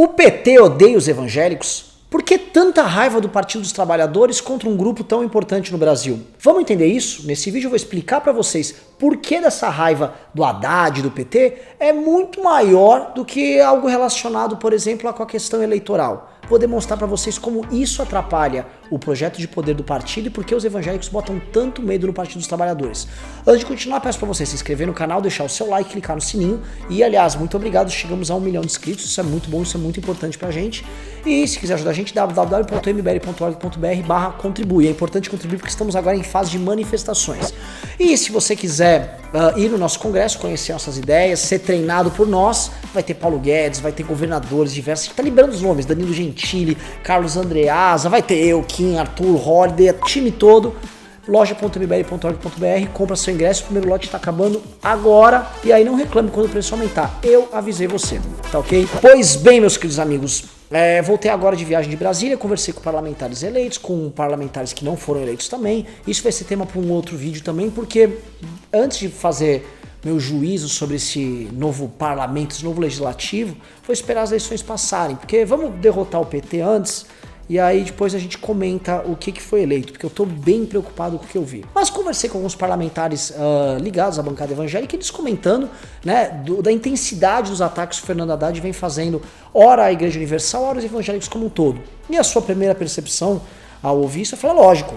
O PT odeia os evangélicos? Por que tanta raiva do Partido dos Trabalhadores contra um grupo tão importante no Brasil? Vamos entender isso? Nesse vídeo eu vou explicar para vocês por que dessa raiva do Haddad e do PT é muito maior do que algo relacionado, por exemplo, com a questão eleitoral. Vou demonstrar para vocês como isso atrapalha o projeto de poder do partido e por que os evangélicos botam tanto medo no Partido dos Trabalhadores. Antes de continuar, peço para você se inscrever no canal, deixar o seu like, clicar no sininho e, aliás, muito obrigado, chegamos a 1 milhão de inscritos, isso é muito bom, isso é muito importante pra gente. E se quiser ajudar a gente, www.mbl.org.br/contribui. É importante contribuir porque estamos agora em fase de manifestações. E se você quiser ir no nosso congresso, conhecer nossas ideias, ser treinado por nós, vai ter Paulo Guedes, vai ter governadores diversos, a gente tá liberando os nomes, Danilo Gentili, Carlos Andreasa, vai ter eu, Kim, Arthur, Holiday, time todo. loja.mbl.org.br, compra seu ingresso, o primeiro lote está acabando agora, e aí não reclame quando o preço aumentar, eu avisei você, tá ok? Pois bem, meus queridos amigos, voltei agora de viagem de Brasília, conversei com parlamentares eleitos, com parlamentares que não foram eleitos também, isso vai ser tema para um outro vídeo também, porque antes de fazer meu juízo sobre esse novo parlamento, esse novo legislativo, vou esperar as eleições passarem, porque vamos derrotar o PT antes, e aí depois a gente comenta o que foi eleito, porque eu tô bem preocupado com o que eu vi. Mas conversei com alguns parlamentares ligados à bancada evangélica, eles comentando, né, da intensidade dos ataques que o Fernando Haddad vem fazendo, ora a Igreja Universal, ora os evangélicos como um todo. E a sua primeira percepção ao ouvir isso, eu falei, lógico,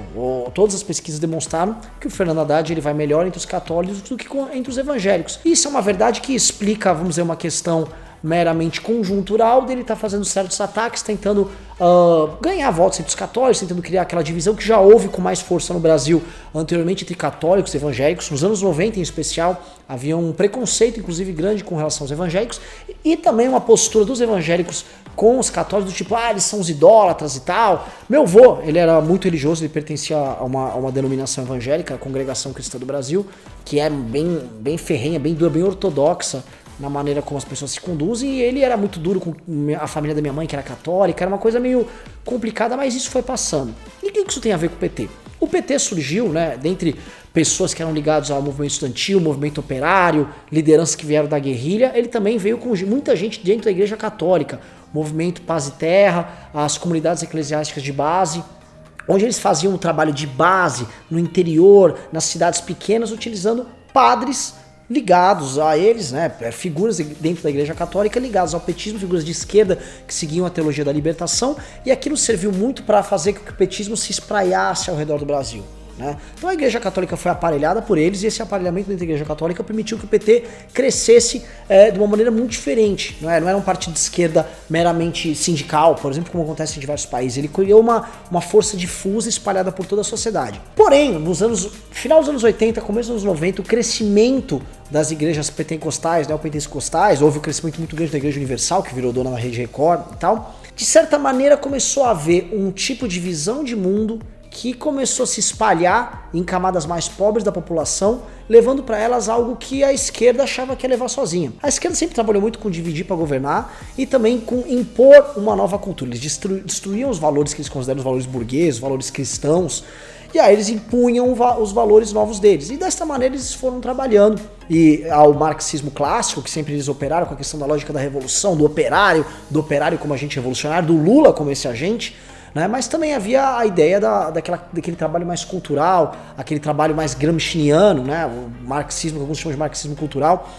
todas as pesquisas demonstraram que o Fernando Haddad ele vai melhor entre os católicos do que entre os evangélicos. Isso é uma verdade que explica, vamos dizer, uma questão meramente conjuntural dele estar fazendo certos ataques, tentando ganhar votos entre os católicos, tentando criar aquela divisão que já houve com mais força no Brasil anteriormente entre católicos e evangélicos. Nos anos 90 em especial, havia um preconceito inclusive grande com relação aos evangélicos e também uma postura dos evangélicos com os católicos do tipo, eles são os idólatras e tal. Meu avô, ele era muito religioso, ele pertencia a uma denominação evangélica, a Congregação Cristã do Brasil, que é bem ferrenha, bem dura, bem ortodoxa na maneira como as pessoas se conduzem, e ele era muito duro com a família da minha mãe, que era católica, era uma coisa meio complicada, mas isso foi passando. E o que isso tem a ver com o PT? O PT surgiu, né, dentre pessoas que eram ligadas ao movimento estudantil, movimento operário, lideranças que vieram da guerrilha, ele também veio com muita gente dentro da Igreja Católica, movimento Paz e Terra, as comunidades eclesiásticas de base, onde eles faziam um trabalho de base no interior, nas cidades pequenas, utilizando padres ligados a eles, né, figuras dentro da Igreja Católica ligadas ao petismo, figuras de esquerda que seguiam a teologia da libertação, e aquilo serviu muito para fazer com que o petismo se espraiasse ao redor do Brasil, né? Então a Igreja Católica foi aparelhada por eles, e esse aparelhamento dentro da Igreja Católica permitiu que o PT crescesse de uma maneira muito diferente. Não era um partido de esquerda meramente sindical, por exemplo, como acontece em diversos países. Ele criou uma força difusa espalhada por toda a sociedade. Porém, final dos anos 80, começo dos anos 90, o crescimento das igrejas pentecostais, neopentecostais, houve um crescimento muito grande da Igreja Universal, que virou dona da Rede Record e tal, de certa maneira começou a haver um tipo de visão de mundo que começou a se espalhar em camadas mais pobres da população, levando para elas algo que a esquerda achava que ia levar sozinha. A esquerda sempre trabalhou muito com dividir para governar e também com impor uma nova cultura. Eles destruíam os valores que eles consideram os valores burgueses, os valores cristãos, e aí eles impunham os valores novos deles. E desta maneira eles foram trabalhando. E ao marxismo clássico, que sempre eles operaram com a questão da lógica da revolução, do operário como agente revolucionário, do Lula como esse agente, né? Mas também havia a ideia daquele trabalho mais cultural, aquele trabalho mais gramsciano, né? O marxismo, que alguns chamam de marxismo cultural.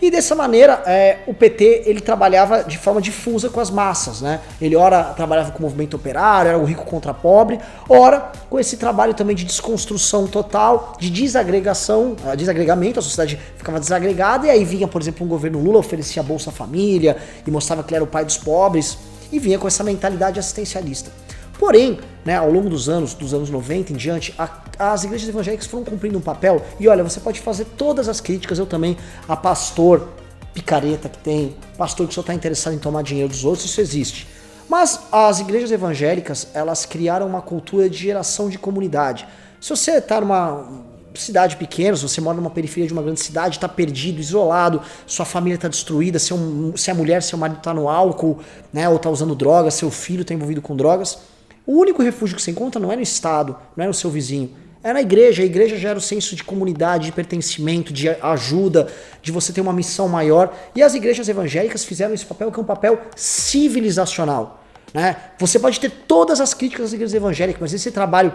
E dessa maneira, o PT ele trabalhava de forma difusa com as massas, né? Ele ora trabalhava com o movimento operário, era o rico contra pobre, ora com esse trabalho também de desconstrução total, de desagregamento, a sociedade ficava desagregada, e aí vinha, por exemplo, um governo Lula, oferecia a Bolsa Família e mostrava que ele era o pai dos pobres, e vinha com essa mentalidade assistencialista. Porém, né, ao longo dos anos 90 em diante, as igrejas evangélicas foram cumprindo um papel, e olha, você pode fazer todas as críticas, eu também, a pastor picareta que tem, pastor que só está interessado em tomar dinheiro dos outros, isso existe. Mas as igrejas evangélicas, elas criaram uma cultura de geração de comunidade. Se você está numa cidade pequena, se você mora numa periferia de uma grande cidade, está perdido, isolado, sua família está destruída, se é mulher, seu marido está no álcool, né, ou está usando drogas, seu filho está envolvido com drogas, o único refúgio que você encontra não é no Estado, não é no seu vizinho, É na igreja. A igreja gera o senso de comunidade, de pertencimento, de ajuda, de você ter uma missão maior. E as igrejas evangélicas fizeram esse papel, que é um papel civilizacional, né? Você pode ter todas as críticas das igrejas evangélicas, mas esse trabalho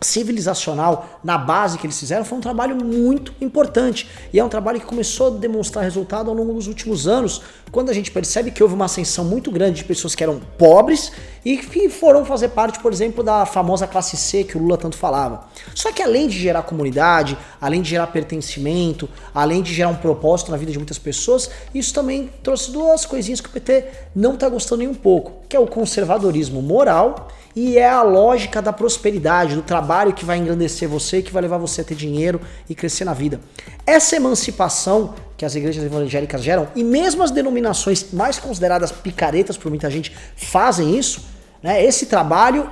civilizacional na base que eles fizeram foi um trabalho muito importante, e é um trabalho que começou a demonstrar resultado ao longo dos últimos anos, quando a gente percebe que houve uma ascensão muito grande de pessoas que eram pobres e que foram fazer parte, por exemplo, da famosa classe C que o Lula tanto falava. Só que além de gerar comunidade, além de gerar pertencimento, além de gerar um propósito na vida de muitas pessoas, isso também trouxe duas coisinhas que o PT não está gostando nem um pouco, que é o conservadorismo moral e é a lógica da prosperidade, do trabalho que vai engrandecer você, que vai levar você a ter dinheiro e crescer na vida. Essa emancipação que as igrejas evangélicas geram, e mesmo as denominações mais consideradas picaretas por muita gente fazem isso, né? Esse trabalho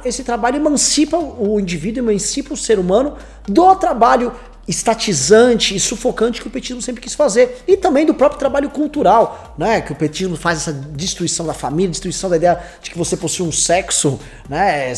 emancipa o indivíduo, emancipa o ser humano do trabalho estatizante e sufocante que o petismo sempre quis fazer, e também do próprio trabalho cultural, né, que o petismo faz, essa destruição da família, destruição da ideia de que você possui um sexo, né,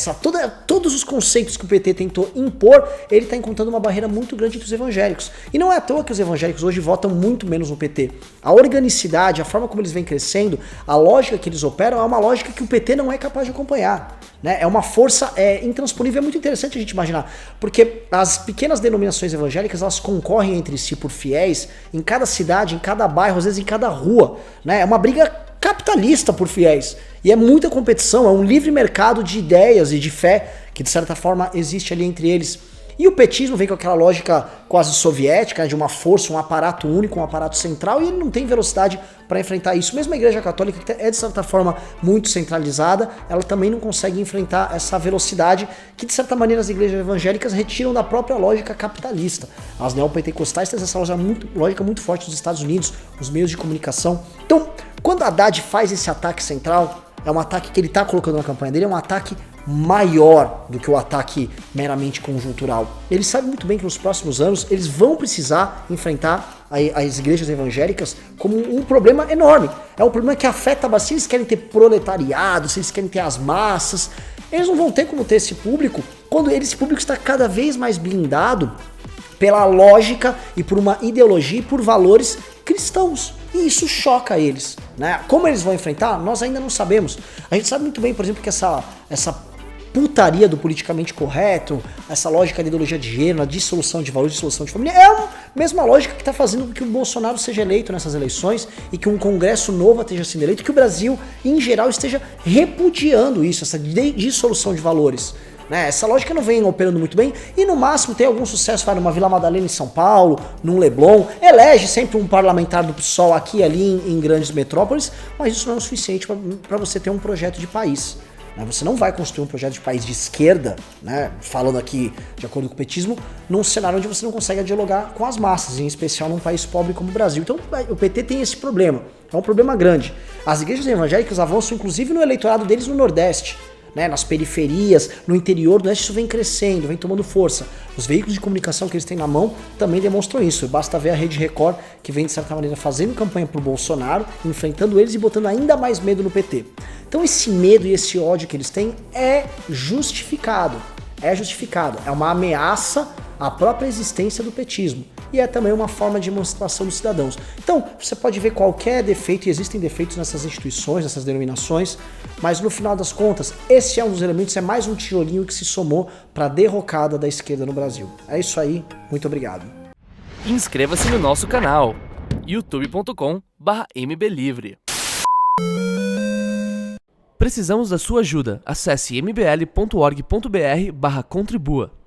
todos os conceitos que o PT tentou impor, ele está encontrando uma barreira muito grande entre os evangélicos, e não é à toa que os evangélicos hoje votam muito menos no PT. A organicidade, a forma como eles vêm crescendo, a lógica que eles operam é uma lógica que o PT não é capaz de acompanhar, né? É uma força intransponível. É muito interessante a gente imaginar, porque as pequenas denominações evangélicas, elas concorrem entre si por fiéis em cada cidade, em cada bairro, às vezes em cada rua, né? É uma briga capitalista por fiéis, e é muita competição, é um livre mercado de ideias e de fé que de certa forma existe ali entre eles. E o petismo vem com aquela lógica quase soviética, né, de uma força, um aparato único, um aparato central, e ele não tem velocidade para enfrentar isso. Mesmo a Igreja Católica, que é de certa forma muito centralizada, ela também não consegue enfrentar essa velocidade que, de certa maneira, as igrejas evangélicas retiram da própria lógica capitalista. As neopentecostais têm essa lógica muito forte dos Estados Unidos, os meios de comunicação. Então, quando Haddad faz esse ataque central, é um ataque que ele está colocando na campanha dele, é um ataque maior do que o ataque meramente conjuntural. Ele sabe muito bem que nos próximos anos eles vão precisar enfrentar as igrejas evangélicas como um problema enorme. É um problema que afeta bastante. Se eles querem ter proletariado, se eles querem ter as massas, eles não vão ter como ter esse público quando esse público está cada vez mais blindado pela lógica e por uma ideologia e por valores cristãos. E isso choca eles, né? Como eles vão enfrentar, nós ainda não sabemos. A gente sabe muito bem, por exemplo, que essa putaria do politicamente correto, essa lógica da ideologia de gênero, a dissolução de valores, dissolução de família, é a mesma lógica que está fazendo com que o Bolsonaro seja eleito nessas eleições e que um Congresso novo esteja sendo eleito, que o Brasil, em geral, esteja repudiando isso, essa dissolução de valores. Né? Essa lógica não vem operando muito bem e no máximo tem algum sucesso, vai numa Vila Madalena em São Paulo, num Leblon, elege sempre um parlamentar do PSOL aqui e ali em grandes metrópoles, mas isso não é o suficiente para você ter um projeto de país. Você não vai construir um projeto de país de esquerda, né, falando aqui de acordo com o petismo, num cenário onde você não consegue dialogar com as massas, em especial num país pobre como o Brasil. Então o PT tem esse problema, é um problema grande. As igrejas evangélicas avançam inclusive no eleitorado deles no Nordeste, né, nas periferias, no interior do Oeste, isso vem crescendo, vem tomando força. Os veículos de comunicação que eles têm na mão também demonstram isso. Basta ver a Rede Record, que vem de certa maneira fazendo campanha pro Bolsonaro, enfrentando eles e botando ainda mais medo no PT. Então esse medo e esse ódio que eles têm é justificado. É uma ameaça à própria existência do petismo. E é também uma forma de emancipação dos cidadãos. Então, você pode ver qualquer defeito, e existem defeitos nessas instituições, nessas denominações, mas no final das contas, esse é um dos elementos, é mais um tijolinho que se somou para a derrocada da esquerda no Brasil. É isso aí, muito obrigado. Inscreva-se no nosso canal, youtube.com/mblivre. Precisamos da sua ajuda. Acesse mbl.org.br/contribua.